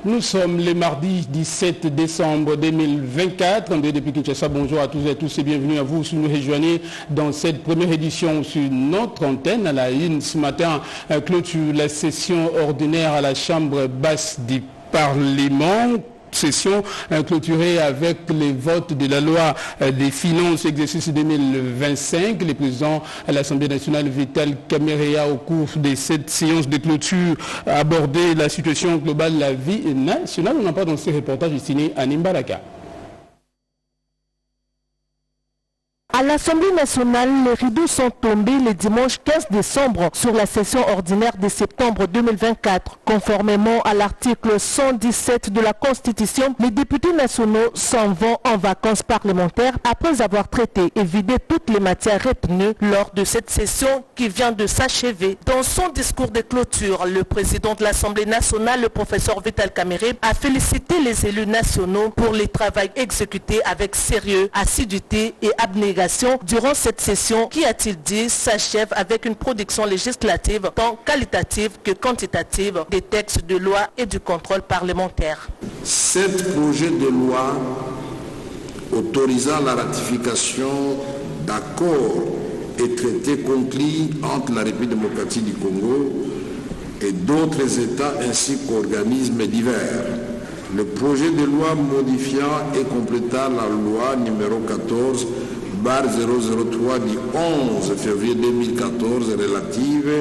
Nous sommes le mardi 17 décembre 2024. André depuis Kinshasa, bonjour à tous et à tous et bienvenue à vous si nous rejoignez dans cette première édition sur notre antenne. À la une ce matin, clôture la session ordinaire à la Chambre basse du Parlement. Session clôturée avec les votes de la loi des finances exercice 2025. Le président de l'Assemblée nationale Vital Kamerhe au cours de cette séance de clôture a abordé la situation globale de la vie nationale. On en parle dans ce reportage destiné à Nimbaraka. À l'Assemblée nationale, les rideaux sont tombés le dimanche 15 décembre sur la session ordinaire de septembre 2024. Conformément à l'article 117 de la Constitution, les députés nationaux s'en vont en vacances parlementaires après avoir traité et vidé toutes les matières retenues lors de cette session qui vient de s'achever. Dans son discours de clôture, le président de l'Assemblée nationale, le professeur Vital Kamerhe, a félicité les élus nationaux pour le travail exécuté avec sérieux, assiduité et abnégation durant cette session qui, a-t-il dit, s'achève avec une production législative tant qualitative que quantitative des textes de loi et du contrôle parlementaire. Cet projet de loi autorisant la ratification d'accords et traités conclus entre la République démocratique du Congo et d'autres États ainsi qu'organismes divers. Le projet de loi modifiant et complétant la loi numéro 14/003 du 11 février 2014 relative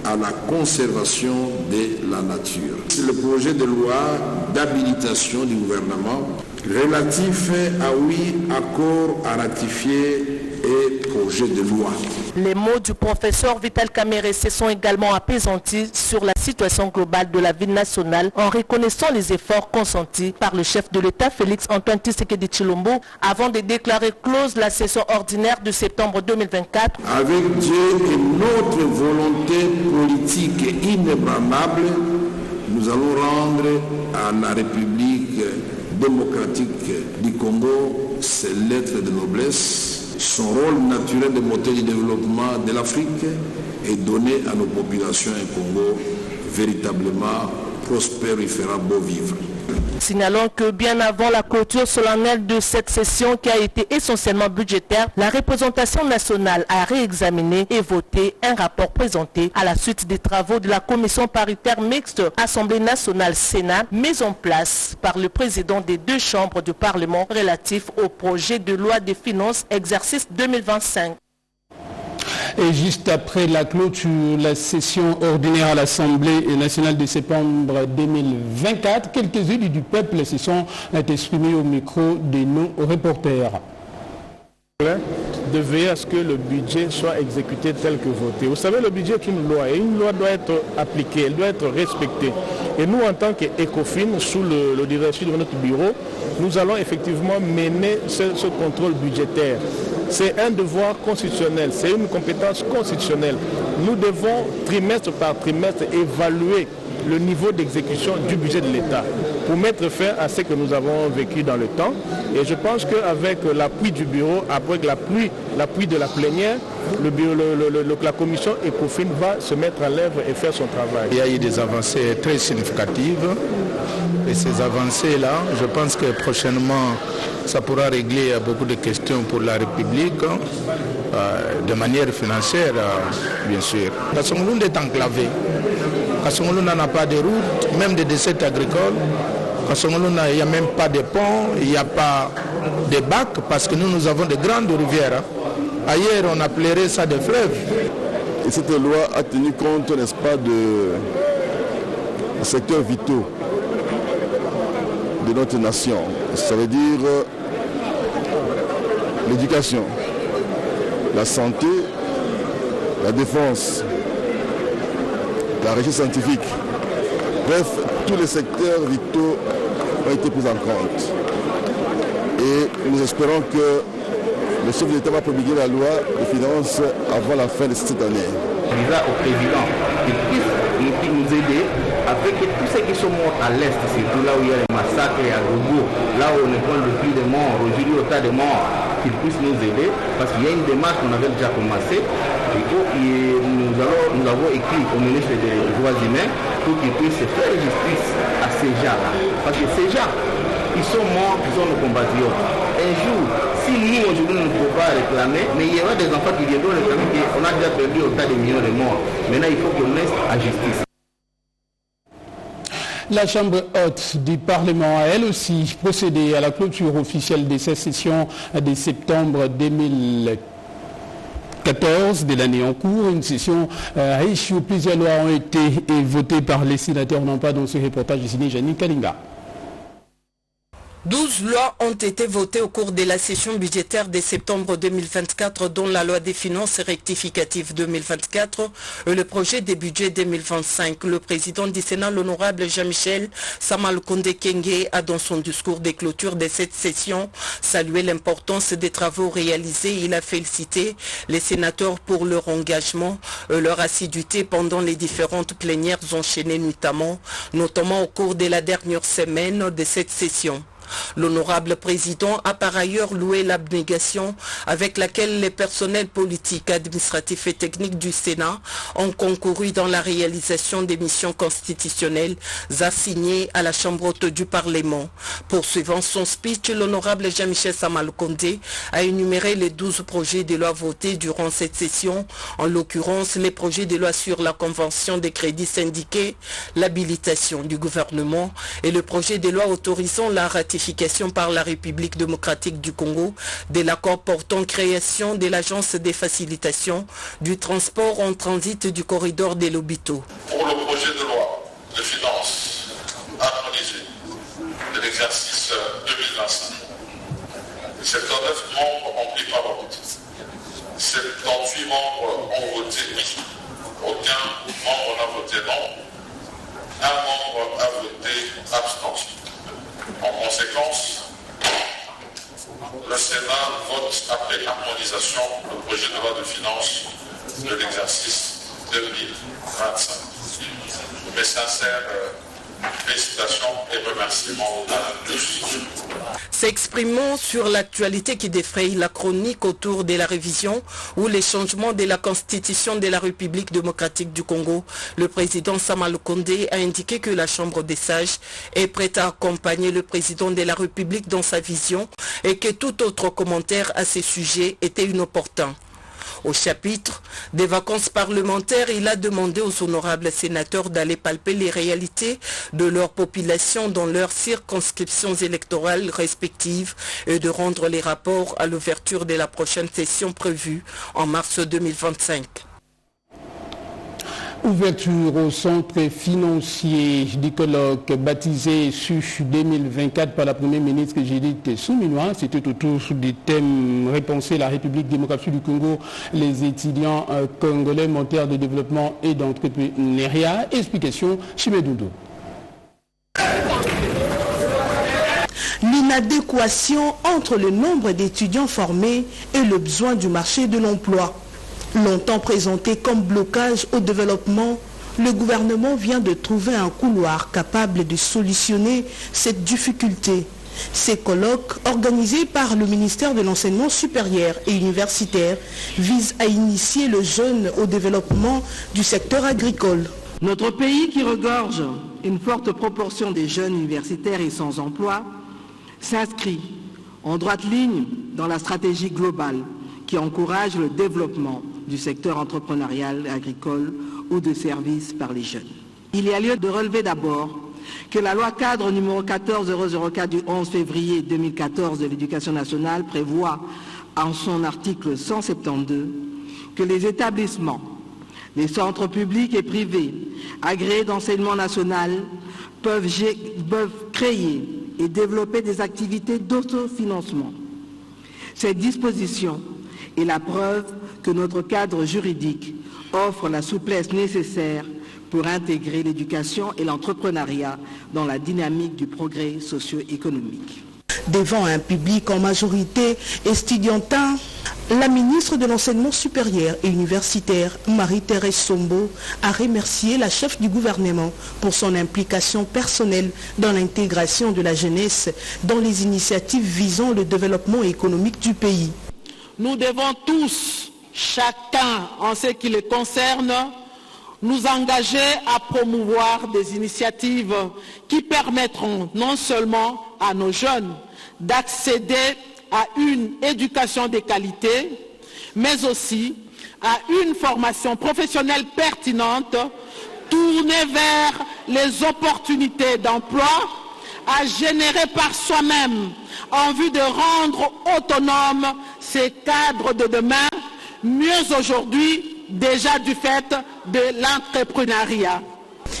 à la conservation de la nature. C'est le projet de loi d'habilitation du gouvernement relatif à 8 accords à ratifier et projet de loi. Les mots du professeur Vital Kamerhe se sont également apaisantis sur la situation globale de la vie nationale en reconnaissant les efforts consentis par le chef de l'État Félix Antoine Tshisekedi Tshilombo avant de déclarer close la session ordinaire de septembre 2024. Avec Dieu et notre volonté politique inébranlable, nous allons rendre à la République démocratique du Congo ses lettres de noblesse, son rôle naturel de moteur du développement de l'Afrique et donner à nos populations un Congo véritablement prospère et fera beau vivre. Signalons que bien avant la clôture solennelle de cette session qui a été essentiellement budgétaire, la représentation nationale a réexaminé et voté un rapport présenté à la suite des travaux de la commission paritaire mixte Assemblée nationale Sénat, mise en place par le président des deux chambres du Parlement relatif au projet de loi des finances exercice 2025. Et juste après la clôture, la session ordinaire à l'Assemblée nationale de septembre 2024, quelques élus du peuple se sont exprimés au micro de nos reporters. De veiller à ce que le budget soit exécuté tel que voté. Vous savez, le budget est une loi et une loi doit être appliquée, elle doit être respectée. Et nous, en tant qu'ECOFIN, sous le leadership de notre bureau, nous allons effectivement mener ce contrôle budgétaire. C'est un devoir constitutionnel, c'est une compétence constitutionnelle. Nous devons, trimestre par trimestre, évaluer le niveau d'exécution du budget de l'État pour mettre fin à ce que nous avons vécu dans le temps. Et je pense qu'avec l'appui du bureau, avec l'appui de la plénière, la commission ECOFIN va se mettre à l'œuvre et faire son travail. Il y a eu des avancées très significatives et ces avancées-là, je pense que prochainement, ça pourra régler beaucoup de questions pour la République, de manière financière, bien sûr. Kassongolou est enclavé. Kassongolou n'a pas de route, même des dessertes agricoles. Kassongolou, il n'y a même pas de pont, il n'y a pas de bacs, parce que nous avons de grandes rivières. Ailleurs, on appellerait ça des fleuves. Et cette loi a tenu compte, n'est-ce pas, de secteurs vitaux de notre nation. Ça veut dire l'éducation, la santé, la défense, la recherche scientifique. Bref, tous les secteurs vitaux ont été pris en compte. Et nous espérons que le chef de l'État va promulguer la loi de finances avant la fin de cette année. On dira au président qu'il puisse nous aider avec tous ceux qui sont morts à l'Est, surtout là où il y a les massacres et à Gogo, là où on ne prend le plus de morts, aujourd'hui au tas de morts, qu'il puisse nous aider, parce qu'il y a une démarche qu'on avait déjà commencée. Nous avons écrit au ministre des Droits humains pour qu'il puisse faire justice à ces gens-là. Parce que ces gens, ils sont morts, ils sont nos compatriotes. Un jour, si nous aujourd'hui ne pouvons pas réclamer, mais il y aura des enfants qui viendront réclamer qu'on a déjà perdu autant de millions de morts. Maintenant, il faut qu'on laisse à justice. La Chambre haute du Parlement a elle aussi procédé à la clôture officielle de cette session de septembre 2014 de l'année en cours. Une session riche où plusieurs lois ont été votées par les sénateurs. On en parle dans ce reportage signé Janine Kalinga. 12 lois ont été votées au cours de la session budgétaire de septembre 2024, dont la loi des finances rectificative 2024 et le projet de budget 2025. Le président du Sénat, l'honorable Jean-Michel Samalukonde Kenge, a dans son discours de clôture de cette session salué l'importance des travaux réalisés. Il a félicité les sénateurs pour leur engagement et leur assiduité pendant les différentes plénières enchaînées notamment au cours de la dernière semaine de cette session. L'honorable président a par ailleurs loué l'abnégation avec laquelle les personnels politiques, administratifs et techniques du Sénat ont concouru dans la réalisation des missions constitutionnelles assignées à la Chambre haute du Parlement. Poursuivant son speech, l'honorable Jean-Michel Samalukonde a énuméré les 12 projets de loi votés durant cette session, en l'occurrence les projets de loi sur la convention des crédits syndiqués, l'habilitation du gouvernement et le projet de loi autorisant la ratification par la République démocratique du Congo de l'accord portant création de l'agence de facilitation du transport en transit du corridor des Lobito. Pour le projet de loi de finances harmonisée de l'exercice 2025, 79 membres ont pris parole. 78 membres ont voté oui. Aucun membre n'a voté non. Un membre a voté abstention. En conséquence, le Sénat vote après harmonisation le projet de loi de finances de l'exercice 2025. Mes sincères félicitations et remerciements à tous. S'exprimant sur l'actualité qui défraye la chronique autour de la révision ou les changements de la Constitution de la République démocratique du Congo, le président Samalukonde a indiqué que la Chambre des sages est prête à accompagner le président de la République dans sa vision et que tout autre commentaire à ce sujet était inopportun. Au chapitre des vacances parlementaires, il a demandé aux honorables sénateurs d'aller palper les réalités de leur population dans leurs circonscriptions électorales respectives et de rendre les rapports à l'ouverture de la prochaine session prévue en mars 2025. Ouverture au centre financier du colloque baptisé SUCH 2024 par la première ministre Judith Suminwa. C'était autour du thème Repenser la République démocratique du Congo, les étudiants congolais, moteurs de développement et d'entrepreneuriat. Explication, Chimedoudou. L'inadéquation entre le nombre d'étudiants formés et le besoin du marché de l'emploi. Longtemps présenté comme blocage au développement, le gouvernement vient de trouver un couloir capable de solutionner cette difficulté. Ces colloques, organisés par le ministère de l'Enseignement supérieur et universitaire, visent à initier le jeune au développement du secteur agricole. Notre pays, qui regorge une forte proportion des jeunes universitaires et sans emploi, s'inscrit en droite ligne dans la stratégie globale qui encourage le développement du secteur entrepreneurial agricole ou de services par les jeunes. Il y a lieu de relever d'abord que la loi cadre numéro 14004 du 11 février 2014 de l'Éducation nationale prévoit en son article 172 que les établissements, les centres publics et privés agréés d'enseignement national peuvent créer et développer des activités d'autofinancement. Cette disposition est la preuve que notre cadre juridique offre la souplesse nécessaire pour intégrer l'éducation et l'entrepreneuriat dans la dynamique du progrès socio-économique. Devant un public en majorité estudiantin, la ministre de l'Enseignement supérieur et universitaire, Marie-Thérèse Sombo, a remercié la chef du gouvernement pour son implication personnelle dans l'intégration de la jeunesse dans les initiatives visant le développement économique du pays. Nous devons tous, chacun en ce qui le concerne, nous engager à promouvoir des initiatives qui permettront non seulement à nos jeunes d'accéder à une éducation de qualité, mais aussi à une formation professionnelle pertinente tournée vers les opportunités d'emploi à générer par soi-même en vue de rendre autonomes ces cadres de demain, mieux aujourd'hui déjà du fait de l'entrepreneuriat.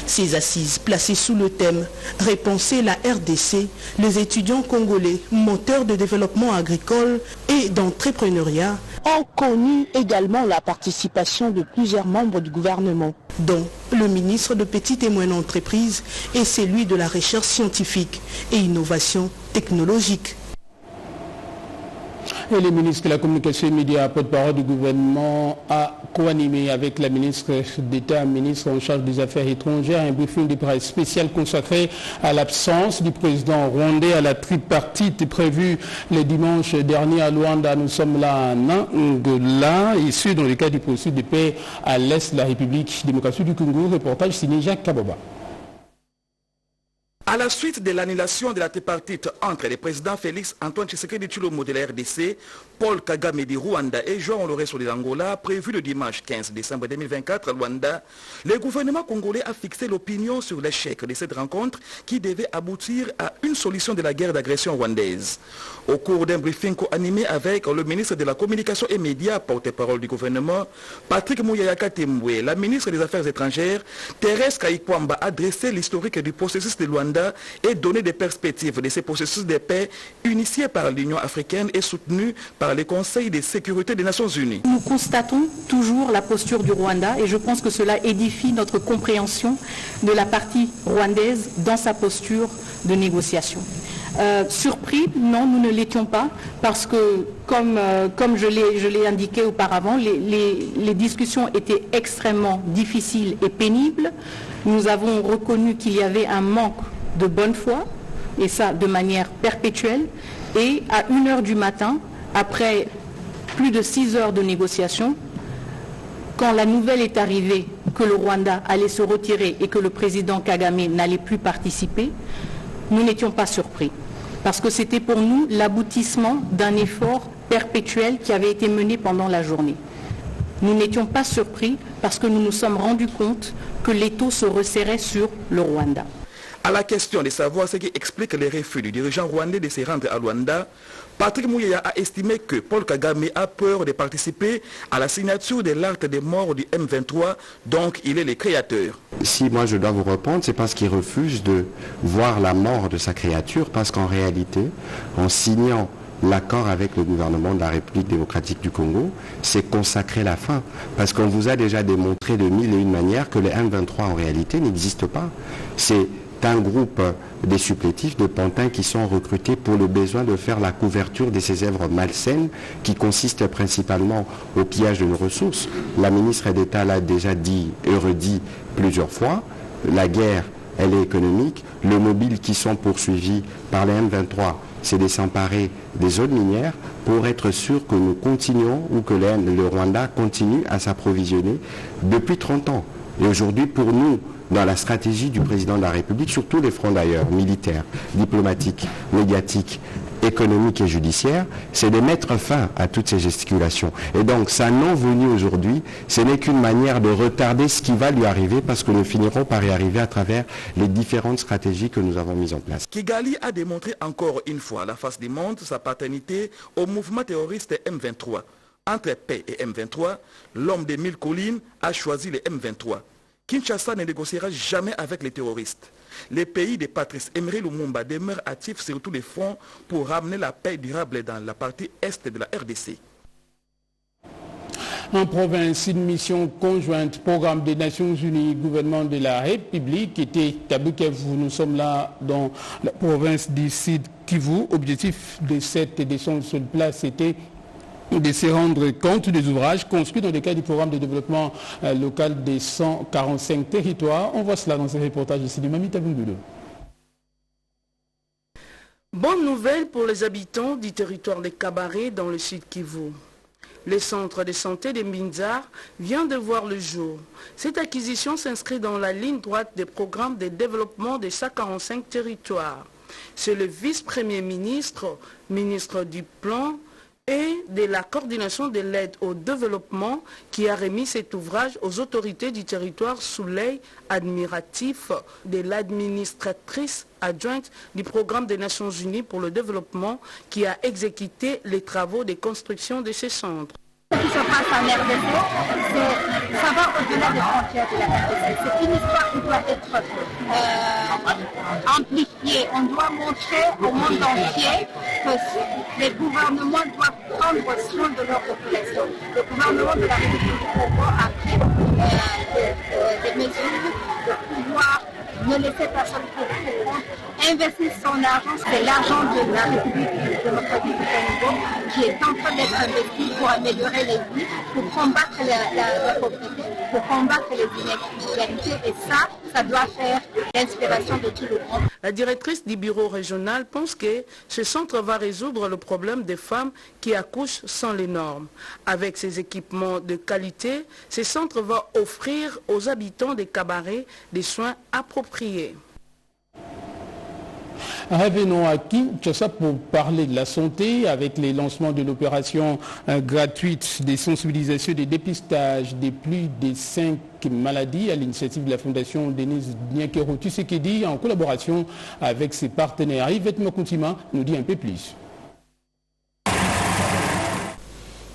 Ces assises placées sous le thème « Repenser la RDC », les étudiants congolais, moteurs de développement agricole et d'entrepreneuriat, ont connu également la participation de plusieurs membres du gouvernement, dont le ministre de Petites et Moyennes Entreprises et celui de la Recherche scientifique et innovation technologique. Et le ministre de la Communication et des Médias, porte-parole du gouvernement, a co-animé avec la ministre d'État, ministre en charge des Affaires étrangères, un briefing de presse spécial consacré à l'absence du président rwandais à la tripartite prévue le dimanche dernier à Luanda. Nous sommes là en Angola, issu dans le cadre du processus de paix à l'est de la République démocratique du Congo. Reportage signé Jacques Kaboba. À la suite de l'annulation de la tripartite entre les présidents Félix Antoine Tshisekedi Tshilombo de la RDC, Paul Kagame du Rwanda et João Lourenço de l'Angola, prévu le dimanche 15 décembre 2024 à Luanda, le gouvernement congolais a fixé l'opinion sur l'échec de cette rencontre qui devait aboutir à une solution de la guerre d'agression rwandaise. Au cours d'un briefing co-animé avec le ministre de la Communication et Médias, porte-parole du gouvernement, Patrick Mouyaya Katembwe, la ministre des Affaires étrangères, Thérèse Kayikwamba a dressé l'historique du processus de Luanda et donné des perspectives de ces processus de paix initiés par l'Union africaine et soutenus par le Conseil de sécurité des Nations Unies. Nous constatons toujours la posture du Rwanda et je pense que cela édifie notre compréhension de la partie rwandaise dans sa posture de négociation. Surpris, non, nous ne l'étions pas, parce que, comme je l'ai indiqué auparavant, les discussions étaient extrêmement difficiles et pénibles. Nous avons reconnu qu'il y avait un manque de bonne foi, et ça de manière perpétuelle. Et à 1h du matin, après plus de 6 heures de négociation, quand la nouvelle est arrivée que le Rwanda allait se retirer et que le président Kagame n'allait plus participer, nous n'étions pas surpris. Parce que c'était pour nous l'aboutissement d'un effort perpétuel qui avait été mené pendant la journée. Nous n'étions pas surpris parce que nous nous sommes rendus compte que l'étau se resserrait sur le Rwanda. À la question de savoir ce qui explique les refus du dirigeant rwandais de se rendre à Luanda, Patrick Mouyaya a estimé que Paul Kagame a peur de participer à la signature de l'acte de mort du M23, donc il est le créateur. Si moi je dois vous répondre, c'est parce qu'il refuse de voir la mort de sa créature, parce qu'en réalité, en signant l'accord avec le gouvernement de la République démocratique du Congo, c'est consacrer la fin. Parce qu'on vous a déjà démontré de 1001 manières que le M23 en réalité n'existe pas. C'est un groupe des supplétifs de pantins qui sont recrutés pour le besoin de faire la couverture de ces œuvres malsaines qui consistent principalement au pillage de nos ressources. La ministre d'État l'a déjà dit et redit plusieurs fois, la guerre, elle est économique. Le mobile qui sont poursuivis par les M23, c'est de s'emparer des zones minières pour être sûr que nous continuons ou que le Rwanda continue à s'approvisionner depuis 30 ans. Et aujourd'hui, pour nous, dans la stratégie du président de la République, sur tous les fronts d'ailleurs, militaires, diplomatiques, médiatiques, économiques et judiciaires, c'est de mettre fin à toutes ces gesticulations. Et donc, sa non-venue aujourd'hui, ce n'est qu'une manière de retarder ce qui va lui arriver parce que nous finirons par y arriver à travers les différentes stratégies que nous avons mises en place. Kigali a démontré encore une fois à la face du monde sa paternité au mouvement terroriste M23. Entre paix et M23, l'homme des 1000 collines a choisi les M23. Kinshasa ne négociera jamais avec les terroristes. Les pays de Patrice Emery Lumumba demeurent actifs sur tous les fronts pour ramener la paix durable dans la partie est de la RDC. En province, une mission conjointe, programme des Nations Unies, gouvernement de la République, était à Bukavu. Nous sommes là dans la province du Sud Kivu. Objectif de cette descente sur place était de se rendre compte des ouvrages construits dans le cadre du programme de développement local des 145 territoires. On voit cela dans ce reportage ici de Mamita Bungudo. Bonne nouvelle pour les habitants du territoire de Kabaré dans le sud Kivu. Le centre de santé de Mbinza vient de voir le jour. Cette acquisition s'inscrit dans la ligne droite des programmes de développement de chaque 45 territoires. C'est le vice-premier ministre, ministre du Plan et de la coordination de l'aide au développement qui a remis cet ouvrage aux autorités du territoire sous l'œil admiratif de l'administratrice adjointe du programme des Nations Unies pour le développement qui a exécuté les travaux de construction de ces centres. Ce qui se passe en RDC, ça va au-delà des frontières de la RDC. C'est une histoire qui doit être amplifiée. On doit montrer au monde entier que les gouvernements doivent prendre soin de leur population. Le gouvernement de la République du Congo a pris des mesures de pouvoir ne laisser personne pour compte, investir son argent, c'est l'argent de la République démocratique du Congo qui est en train d'être investi pour améliorer les vies, pour combattre la pauvreté, pour combattre les inégalités, et ça doit faire l'inspiration de tout le monde. La directrice du bureau régional pense que ce centre va résoudre le problème des femmes qui accouchent sans les normes. Avec ces équipements de qualité, ce centre va offrir aux habitants des cabarets des soins appropriés. Revenons à Kinshasa pour parler de la santé avec les lancements de l'opération gratuite de sensibilisation et de dépistage de plus de 5 maladies à l'initiative de la Fondation Denise Nyakero Tshisekedi en collaboration avec ses partenaires. Yvette Mokuntima nous dit un peu plus.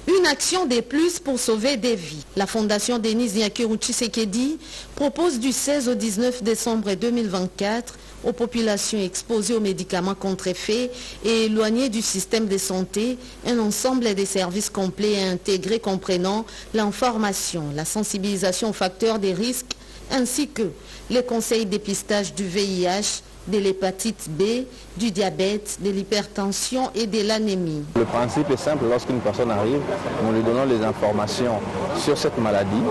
Une action des plus pour sauver des vies. La Fondation Denise Nyakero Tshisekedi propose du 16 au 19 décembre 2024 aux populations exposées aux médicaments contrefaits et éloignées du système de santé un ensemble de services complets et intégrés comprenant l'information, la sensibilisation aux facteurs des risques ainsi que les conseils de dépistage du VIH, de l'hépatite B, du diabète, de l'hypertension et de l'anémie. Le principe est simple, lorsqu'une personne arrive, nous lui donnons les informations sur cette maladie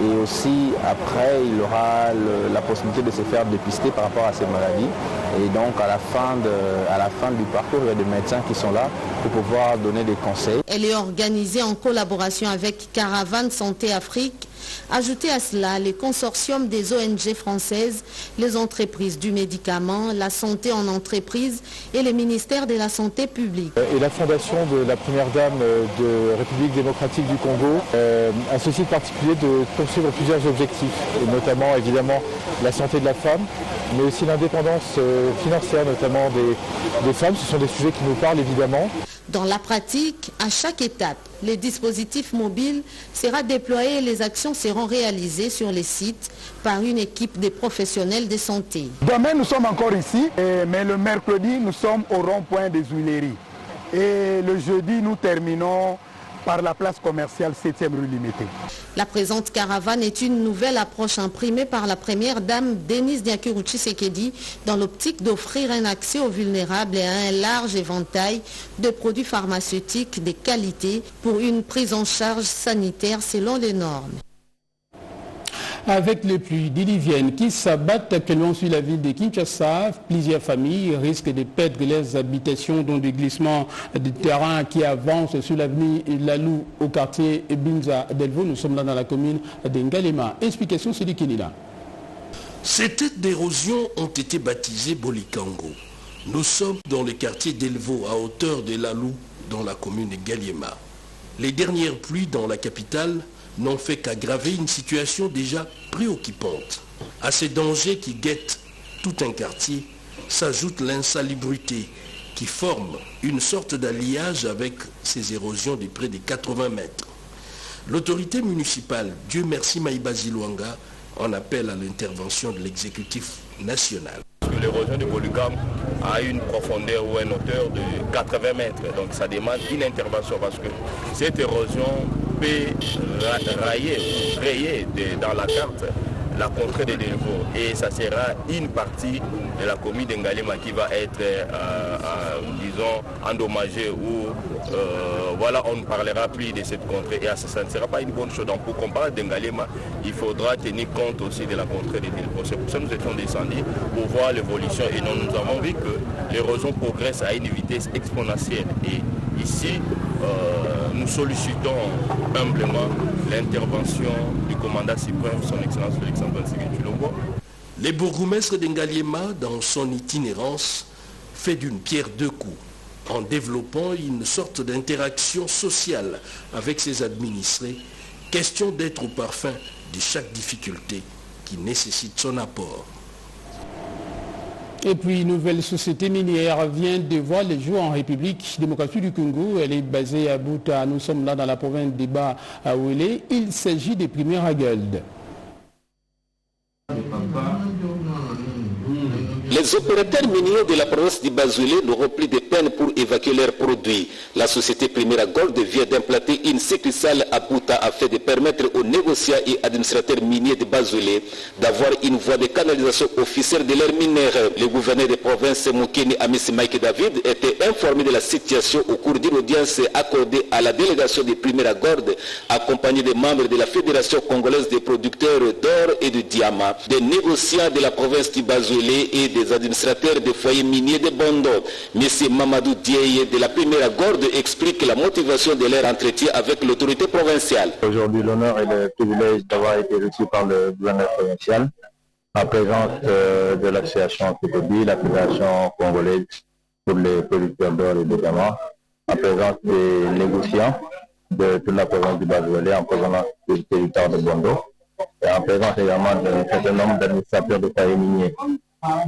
et aussi après il aura la possibilité de se faire dépister par rapport à cette maladie. Et donc à la fin du parcours, il y a des médecins qui sont là pour pouvoir donner des conseils. Elle est organisée en collaboration avec Caravane Santé Afrique. Ajoutez à cela les consortiums des ONG françaises, les entreprises du médicament, la santé en entreprise et les ministères de la santé publique. Et la fondation de la première dame de République démocratique du Congo a ceci de particulier de poursuivre plusieurs objectifs, et notamment évidemment la santé de la femme, mais aussi l'indépendance financière notamment des femmes. Ce sont des sujets qui nous parlent évidemment. Dans la pratique, à chaque étape, les dispositifs mobiles seront déployés et les actions seront réalisées sur les sites par une équipe de professionnels de santé. Demain, nous sommes encore ici, mais le mercredi, nous sommes au rond-point des Huileries. Et le jeudi, nous terminons par la place commerciale 7e rue Limitée. La présente caravane est une nouvelle approche imprimée par la première dame Denise Nyakero Tshisekedi dans l'optique d'offrir un accès aux vulnérables et à un large éventail de produits pharmaceutiques de qualité pour une prise en charge sanitaire selon les normes. Avec les pluies diluviennes qui s'abattent actuellement sur la ville de Kinshasa, plusieurs familles risquent de perdre leurs habitations dans des glissements de terrain qui avancent sur l'avenue Lalou au quartier Binza Delvaux. Nous sommes là dans la commune d'Ngalema. Explication, c'est Kinila. Ces têtes d'érosion ont été baptisées Bolikango. Nous sommes dans le quartier d'Elvaux à hauteur de Lalou dans la commune de Ngaliema. Les dernières pluies dans la capitale n'ont fait qu'aggraver une situation déjà préoccupante. À ces dangers qui guettent tout un quartier s'ajoute l'insalubrité qui forme une sorte d'alliage avec ces érosions de près de 80 mètres. L'autorité municipale, Dieu merci Maïba Zilwanga, en appelle à l'intervention de l'exécutif national. L'érosion de Bolugam a une profondeur ou une hauteur de 80 mètres. Donc ça demande une intervention parce que cette érosion peut rayer dans la carte la contrée de Delvaux. Et ça sera une partie de la commune d'Ngalema qui va être, disons, endommagée ou voilà, on ne parlera plus de cette contrée. Et ça ne sera pas une bonne chose. Donc pour comparer d'Ngalema, il faudra tenir compte aussi de la contrée de Delvaux. C'est pour ça que nous étions descendus pour voir l'évolution. Et nous avons vu que l'érosion progresse à une vitesse exponentielle. Et ici, nous sollicitons humblement l'intervention du commandant suprême, son Excellence Félix-Antoine Tshisekedi Tshilombo. Le bourgmestre d'Ngaliema, dans son itinérance, fait d'une pierre deux coups, en développant une sorte d'interaction sociale avec ses administrés, question d'être au parfum de chaque difficulté qui nécessite son apport. Et puis, une nouvelle société minière vient de voir les jours en République démocratique du Congo. Elle est basée à Buta. Nous sommes là dans la province des Bas-Ouélé. Il s'agit des Primaires à Gold. Les opérateurs miniers de la province du Bas-Ouélé n'auront plus de peine pour évacuer leurs produits. La société Primaire Gold vient d'implanter une succursale à Buta afin de permettre aux négociants et administrateurs miniers de Bas-Ouélé d'avoir une voie de canalisation officielle de leurs mineurs. Le gouverneur de province Moukeni Amici Mike David était informé de la situation au cours d'une audience accordée à la délégation des Primaire Gold, accompagnée des membres de la Fédération congolaise des producteurs d'or et de diamants, des négociants de la province du Bas-Ouélé et des administrateurs des foyers miniers de Bondo. M. Mamadou Dieye de la Primaire Gold explique la motivation de leur entretien avec l'autorité provinciale. Aujourd'hui, l'honneur et le privilège d'avoir été reçu par le gouverneur provincial en présence de l'association FECOBI, la Fédération congolaise pour les producteurs d'or et de diamants, en présence des négociants de toute la province du Bas-Ouélé, en présence du territoire de Bondo, et en présence également d'un certain nombre d'administrateurs de foyers miniers.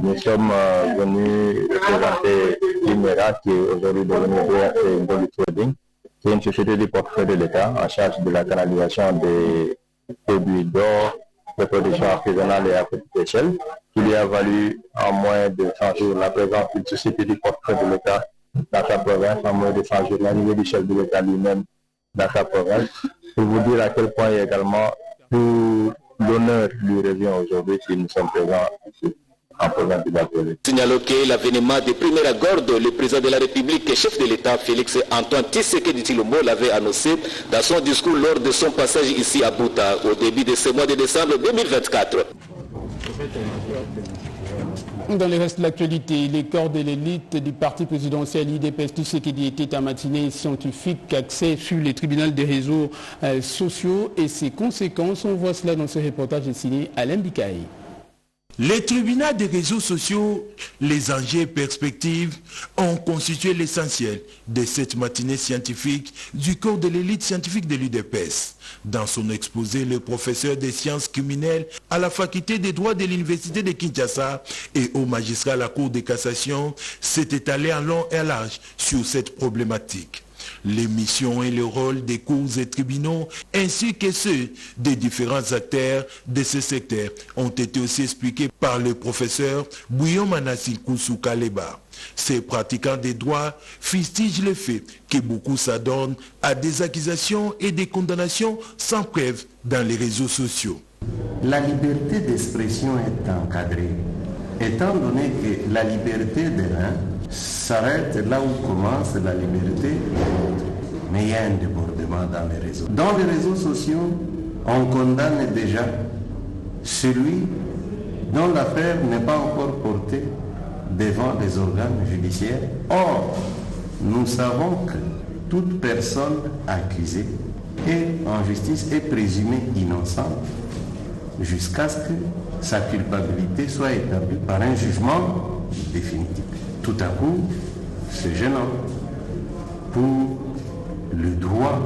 Nous sommes venus représenter Primera, qui est aujourd'hui devenue DRC Gold Trading, qui est une société du portefeuille de l'État en charge de la canalisation des produits d'or, de production artisanale et à petite échelle, qui lui a valu en moins de 100 jours la présence d'une société du portefeuille de l'État dans sa province, en moins de 100 jours l'arrivée du chef de l'État lui-même dans sa province, pour vous dire à quel point également tout l'honneur lui revient aujourd'hui si nous sommes présents ici. Signalons que l'avènement des Primaire Gold, le président de la République et chef de l'État Félix Antoine Tshisekedi Tshilombo l'avait annoncé dans son discours lors de son passage ici à Buta au début de ce mois de décembre 2024. Dans le reste de l'actualité, les corps de l'élite du parti présidentiel IDPS Tshisekedi était en matinée scientifique axée sur les tribunaux des réseaux sociaux et ses conséquences. On voit cela dans ce reportage signé Alain Bikaï. Les tribunaux des réseaux sociaux, les enjeux et perspectives ont constitué l'essentiel de cette matinée scientifique du corps de l'élite scientifique de l'UDPS. Dans son exposé, le professeur des sciences criminelles à la faculté des droits de l'université de Kinshasa et au magistrat à la Cour de cassation s'est étalé en long et en large sur cette problématique. Les missions et le rôle des cours et tribunaux ainsi que ceux des différents acteurs de ce secteur ont été aussi expliqués par le professeur Bouillon Manassi Koussou Kaleba. Ces pratiquants des droits fustigent le fait que beaucoup s'adonnent à des accusations et des condamnations sans preuve dans les réseaux sociaux. La liberté d'expression est encadrée, étant donné que la liberté de l'un s'arrête là où commence la liberté de l'autre. Mais il y a un débordement dans les réseaux. Dans les réseaux sociaux, on condamne déjà celui dont l'affaire n'est pas encore portée devant les organes judiciaires. Or, nous savons que toute personne accusée est en justice est présumée innocente jusqu'à ce que sa culpabilité soit établie par un jugement définitif. Tout à coup, c'est gênant pour le droit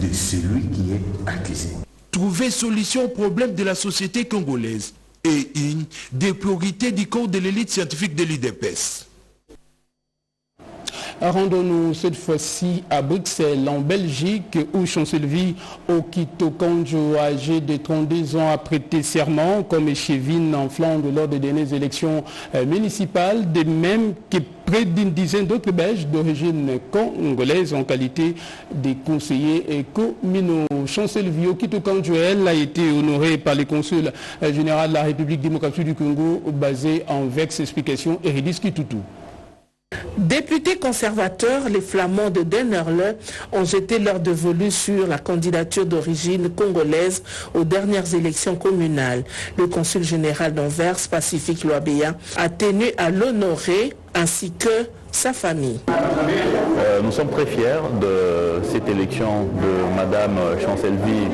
de celui qui est accusé. Trouver solution au problème de la société congolaise est une des priorités du corps de l'élite scientifique de l'UDPS. Rendons-nous cette fois-ci à Bruxelles, en Belgique, où Chancelier Okito Kandjo, âgé de 32 ans, a prêté serment comme échevine en Flandre lors des dernières élections municipales, de même que près d'une dizaine d'autres Belges d'origine congolaise en qualité de conseillers communaux. Chancelier Okito Kandjo, elle, a été honorée par le consul général de la République démocratique du Congo, basé en Vex. Explication Eridis Kitutu. Députés conservateurs, les Flamands de Dennerle ont jeté leur dévolu sur la candidature d'origine congolaise aux dernières élections communales. Le consul général d'Anvers, Pacifique Loabeya, a tenu à l'honorer ainsi que sa famille. Nous sommes très fiers de cette élection de Madame Chancelvi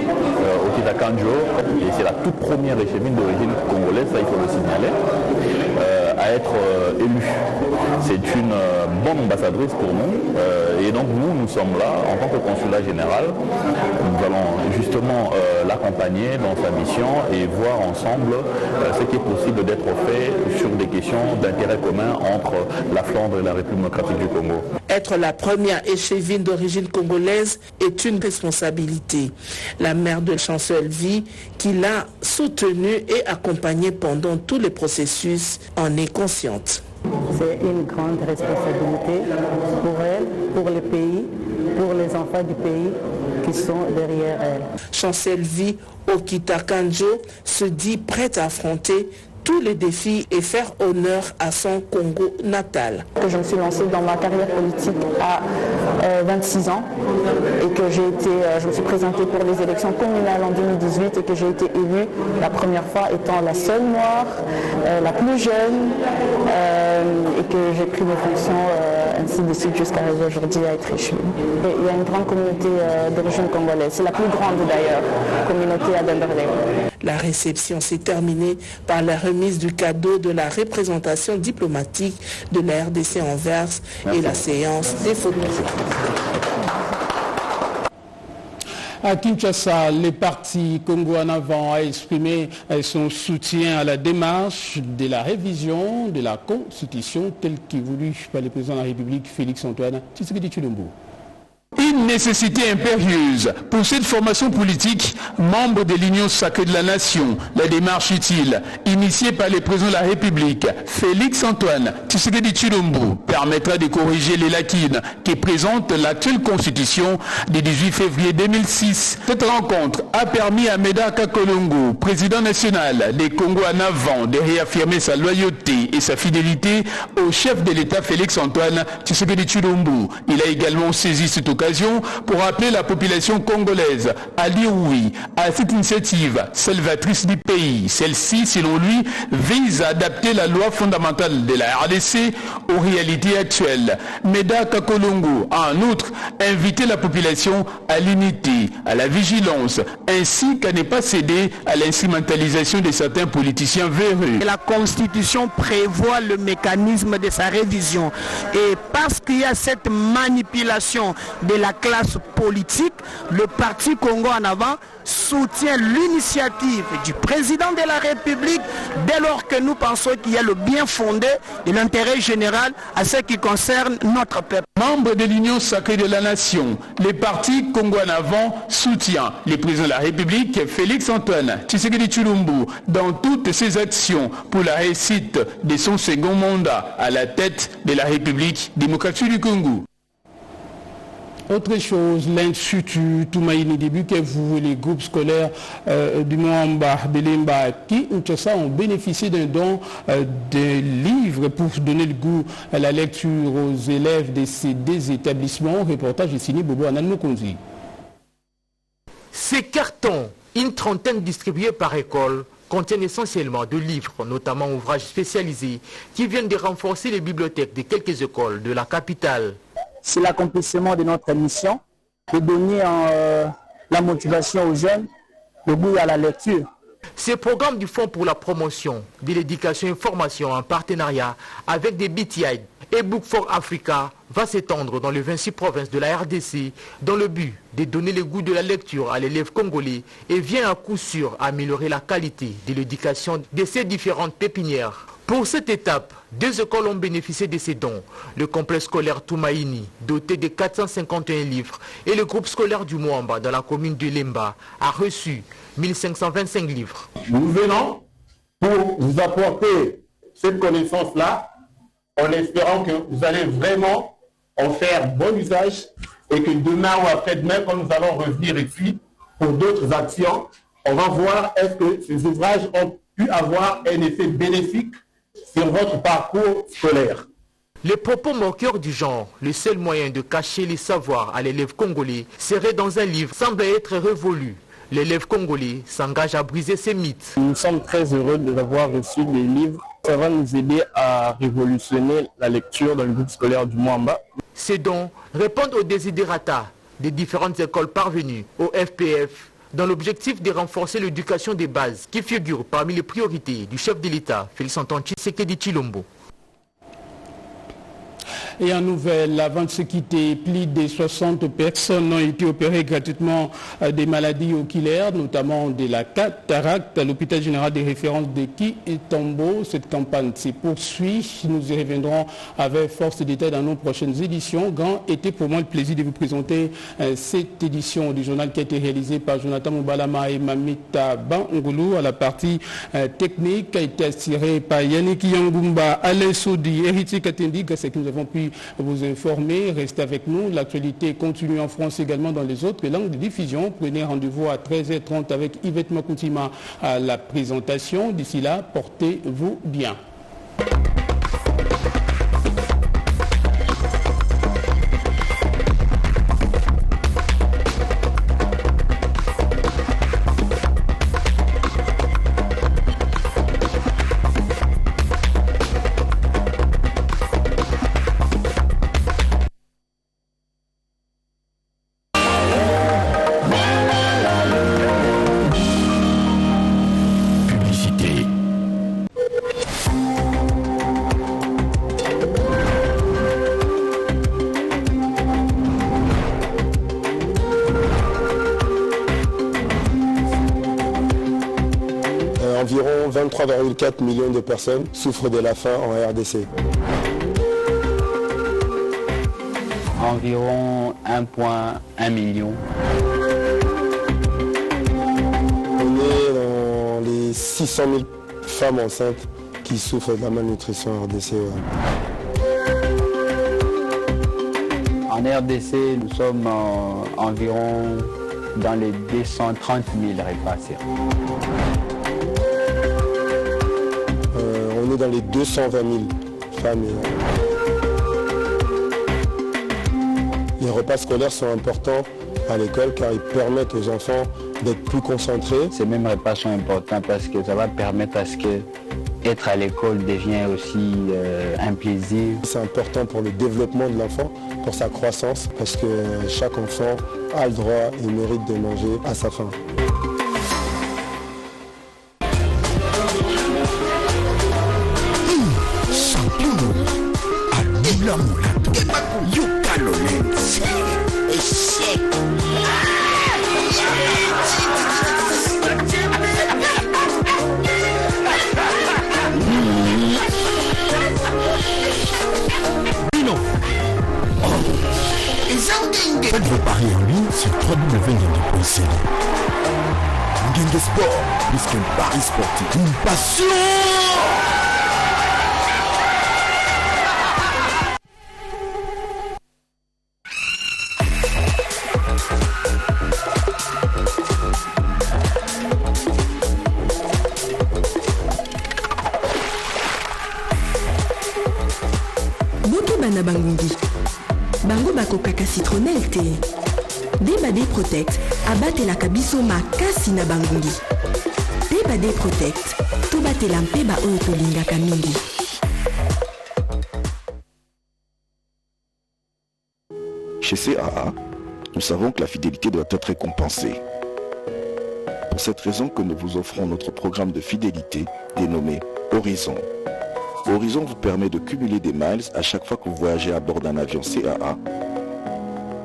Okita Kanjo, et c'est la toute première échevine d'origine congolaise, ça il faut le signaler, à être élue. C'est une bonne ambassadrice pour nous, et donc nous sommes là en tant que consulat général. Nous allons justement l'accompagner dans sa mission et voir ensemble ce qui est possible d'être fait sur des questions d'intérêt commun entre la Flandre et la République démocratique du Congo. Être la première échevine d'origine congolaise est une responsabilité. La mère de Chancelvi, qui l'a soutenue et accompagnée pendant tous les processus, en est consciente. C'est une grande responsabilité pour elle, pour le pays, pour les enfants du pays qui sont derrière elle. Chancelvi Okita Kanjo se dit prête à affronter tous les défis et faire honneur à son Congo natal. Je me suis lancée dans ma carrière politique à 26 ans et que je me suis présentée pour les élections communales en 2018 et que j'ai été élue la première fois étant la seule noire, la plus jeune et que j'ai pris mes fonctions ainsi de suite jusqu'à aujourd'hui à être échevine. Il y a une grande communauté d'origine congolaise, c'est la plus grande d'ailleurs, communauté à Denderleeuw. La réception s'est terminée par la remise du cadeau de la représentation diplomatique de la RDC Anvers et la séance des photos. À Kinshasa, le parti Congo en avant a exprimé son soutien à la démarche de la révision de la Constitution telle qu'est voulue par le président de la République, Félix-Antoine Tshisekedi Tshilombo. Une nécessité impérieuse pour cette formation politique, membre de l'Union sacrée de la Nation, la démarche utile, initiée par le président de la République, Félix-Antoine Tshisekedi Tshilombo, permettra de corriger les lacunes qui présentent l'actuelle constitution du 18 février 2006. Cette rencontre a permis à Médard Kakolongo, président national des Congo en avant, de réaffirmer sa loyauté et sa fidélité au chef de l'État Félix-Antoine Tshisekedi Tshilombo. Il a également saisi cette occasion pour appeler la population congolaise à dire oui à cette initiative salvatrice du pays. Celle-ci, selon lui, vise à adapter la loi fondamentale de la RDC aux réalités actuelles. Médard Kakolongo a en outre invité la population à l'unité, à la vigilance, ainsi qu'à ne pas céder à l'instrumentalisation de certains politiciens véreux. La Constitution prévoit le mécanisme de sa révision, et parce qu'il y a cette manipulation de la classe politique, le parti Congo en avant soutient l'initiative du président de la République dès lors que nous pensons qu'il y a le bien fondé de l'intérêt général à ce qui concerne notre peuple. Membre de l'Union sacrée de la Nation, le parti Congo en avant soutient le président de la République, Félix-Antoine Tshisekedi Tshilombo, dans toutes ses actions pour la réussite de son second mandat à la tête de la République démocratique du Congo. Autre chose, l'Institut Toumaïni début que vous, les groupes scolaires du Mwamba, Belemba, qui ont bénéficié d'un don de livres pour donner le goût à la lecture aux élèves de ces deux établissements. Reportage est signé Bobo Anan Mokonzi. Ces cartons, une trentaine distribués par école, contiennent essentiellement de livres, notamment ouvrages spécialisés, qui viennent de renforcer les bibliothèques de quelques écoles de la capitale. C'est l'accomplissement de notre mission, de donner la motivation aux jeunes, le goût à la lecture. Ce programme du Fonds pour la promotion de l'éducation et formation en partenariat avec des BTI et Book for Africa va s'étendre dans les 26 provinces de la RDC dans le but de donner le goût de la lecture à l'élève congolais et vient à coup sûr améliorer la qualité de l'éducation de ces différentes pépinières. Pour cette étape, 2 écoles ont bénéficié de ces dons. Le complexe scolaire Toumaïni, doté de 451 livres, et le groupe scolaire du Mwamba, dans la commune de Lemba, a reçu 1525 livres. Nous venons pour vous apporter cette connaissance-là, en espérant que vous allez vraiment en faire bon usage et que demain ou après-demain, quand nous allons revenir ici pour d'autres actions, on va voir est-ce que ces ouvrages ont pu avoir un effet bénéfique sur votre parcours scolaire. Les propos moqueurs du genre, le seul moyen de cacher les savoirs à l'élève congolais serait dans un livre, semble être révolu. L'élève congolais s'engage à briser ces mythes. Nous sommes très heureux d'avoir reçu des livres Ça va nous aider à révolutionner la lecture dans le groupe scolaire du Mwamba. Ces dons répondent aux desiderata des différentes écoles parvenues au FPF dans l'objectif de renforcer l'éducation des bases qui figure parmi les priorités du chef de l'État, Félix-Antoine Tshisekedi Tshilombo. Et en nouvelle, avant de se quitter, plus de 60 personnes ont été opérées gratuitement des maladies oculaires, notamment de la cataracte à l'hôpital général des références de Ki-Tombo. Cette campagne se poursuit. Nous y reviendrons avec force de détail dans nos prochaines éditions. Grand était pour moi le plaisir de vous présenter cette édition du journal qui a été réalisée par Jonathan Moubalama et Mamita Bangoulou. À la partie technique a été assurée par Yannick Yangumba, Alain Soudi, Héritier Katendi, grâce à qui nous avons pu vous informer. Restez avec nous. L'actualité continue en France également dans les autres langues de diffusion. Prenez rendez-vous à 13h30 avec Yvette Makoutima à la présentation. D'ici là, portez-vous bien. Environ 23,4 millions de personnes souffrent de la faim en RDC. Environ 1,1 million. On est dans les 600 000 femmes enceintes qui souffrent de la malnutrition en RDC. En RDC, nous sommes environ dans les 230 000 repas. On est dans les 220 000 femmes. Les repas scolaires sont importants à l'école car ils permettent aux enfants d'être plus concentrés. Ces mêmes repas sont importants parce que ça va permettre à ce que être à l'école devient aussi un plaisir. C'est important pour le développement de l'enfant, pour sa croissance, parce que chaque enfant a le droit et mérite de manger à sa faim. Faites vos paris en ligne sur www.ngengue.cl. Ngengue Sport, plus qu'un pari sportif, une passion. Boke bana bangungi. Bango bakokaka citronnelle te. Debade Protect abatelaka biso makasi na bangungi. Debade Protect tobatela mpeba oyo tolingaka mingi. Chez CAA, nous savons que la fidélité doit être récompensée. Pour cette raison que nous vous offrons notre programme de fidélité dénommé Horizon. Horizon vous permet de cumuler des miles à chaque fois que vous voyagez à bord d'un avion CAA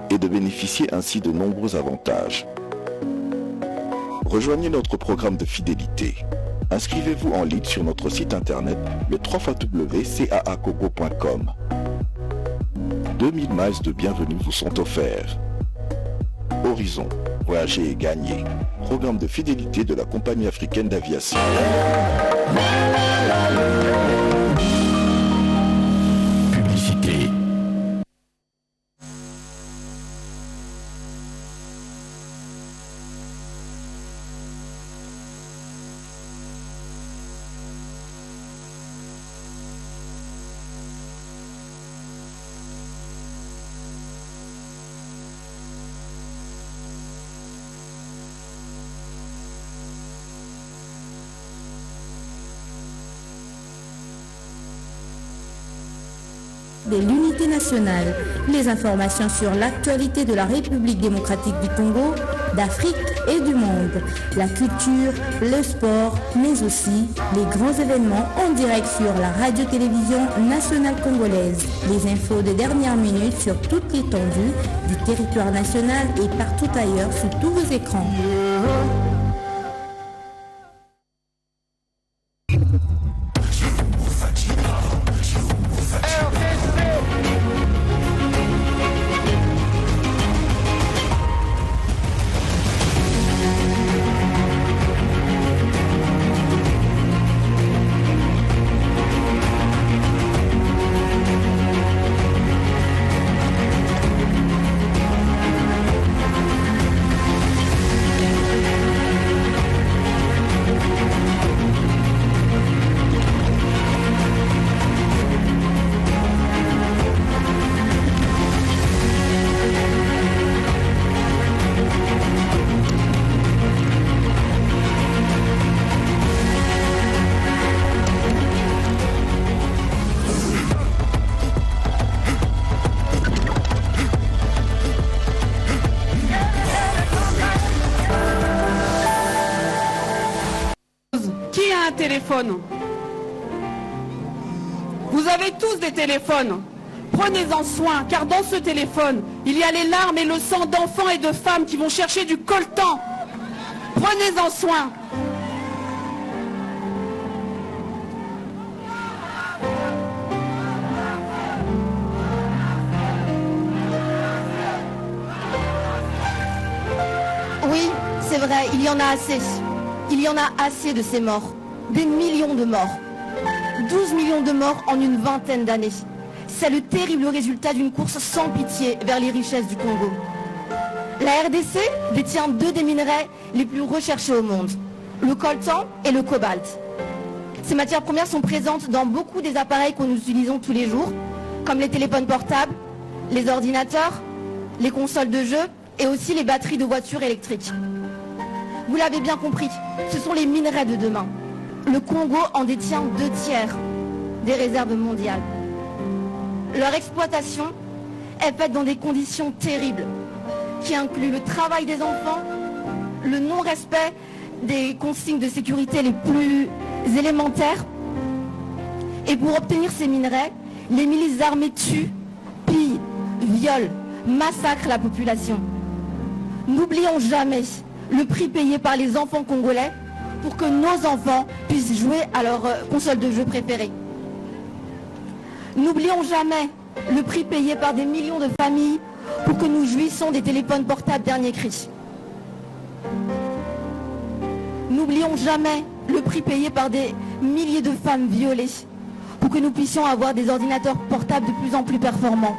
et de bénéficier ainsi de nombreux avantages. Rejoignez notre programme de fidélité. Inscrivez-vous en ligne sur notre site internet le www.caacogo.com. 2000 miles de bienvenue vous sont offerts. Horizon, voyager et gagner. Programme de fidélité de la compagnie africaine d'aviation. Publicité. de l'unité nationale. Les informations sur l'actualité de la République démocratique du Congo, d'Afrique et du monde. La culture, le sport, mais aussi les grands événements en direct sur la radio-télévision nationale congolaise. Les infos de dernière minute sur toute l'étendue du territoire national et partout ailleurs sur tous vos écrans. Téléphone. Vous avez tous des téléphones. Prenez-en soin, car dans ce téléphone, il y a les larmes et le sang d'enfants et de femmes qui vont chercher du coltan. Prenez-en soin. Oui, c'est vrai, il y en a assez. Il y en a assez de ces morts. Des millions de morts. 12 millions de morts en une vingtaine d'années. C'est le terrible résultat d'une course sans pitié vers les richesses du Congo. La RDC détient deux des minerais les plus recherchés au monde, le coltan et le cobalt. Ces matières premières sont présentes dans beaucoup des appareils que nous utilisons tous les jours, comme les téléphones portables, les ordinateurs, les consoles de jeux et aussi les batteries de voitures électriques. Vous l'avez bien compris, ce sont les minerais de demain. Le Congo en détient 2/3 des réserves mondiales. Leur exploitation est faite dans des conditions terribles, qui incluent le travail des enfants, le non-respect des consignes de sécurité les plus élémentaires. Et pour obtenir ces minerais, les milices armées tuent, pillent, violent, massacrent la population. N'oublions jamais le prix payé par les enfants congolais pour que nos enfants puissent jouer à leur console de jeu préférée. N'oublions jamais le prix payé par des millions de familles pour que nous jouissions des téléphones portables dernier cri. N'oublions jamais le prix payé par des milliers de femmes violées pour que nous puissions avoir des ordinateurs portables de plus en plus performants.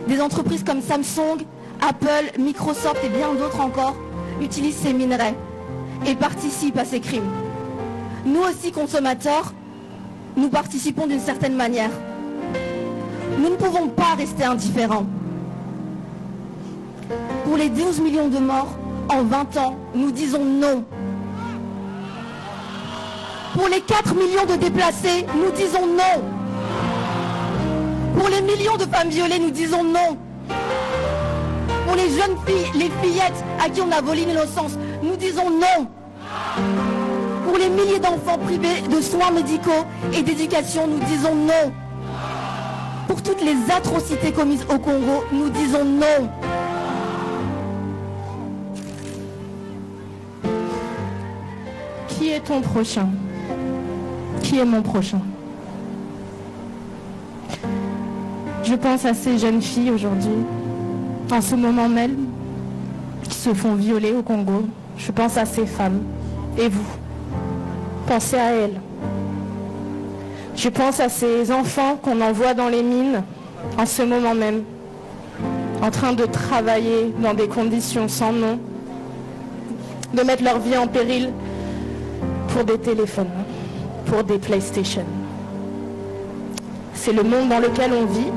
Des entreprises comme Samsung, Apple, Microsoft et bien d'autres encore utilisent ces minerais et participent à ces crimes. Nous aussi, consommateurs, nous participons d'une certaine manière. Nous ne pouvons pas rester indifférents. Pour les 12 millions de morts en 20 ans, nous disons non. Pour les 4 millions de déplacés, nous disons non. Pour les millions de femmes violées, nous disons non. Pour les jeunes filles, les fillettes à qui on a volé l'innocence, nous disons non. Pour les milliers d'enfants privés de soins médicaux et d'éducation, nous disons non. Pour toutes les atrocités commises au Congo, nous disons non. Qui est ton prochain? Qui est mon prochain? Je pense à ces jeunes filles aujourd'hui, en ce moment même, qui se font violer au Congo. Je pense à ces femmes. Et vous? Pensez à elles. Je pense à ces enfants qu'on envoie dans les mines en ce moment même, en train de travailler dans des conditions sans nom, de mettre leur vie en péril pour des téléphones, pour des PlayStation. C'est le monde dans lequel on vit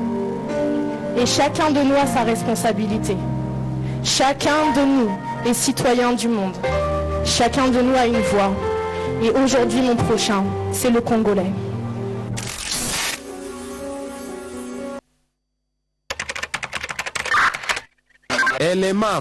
et chacun de nous a sa responsabilité. Chacun de nous est citoyen du monde. Chacun de nous a une voix. Et aujourd'hui, mon prochain, c'est le Congolais. élément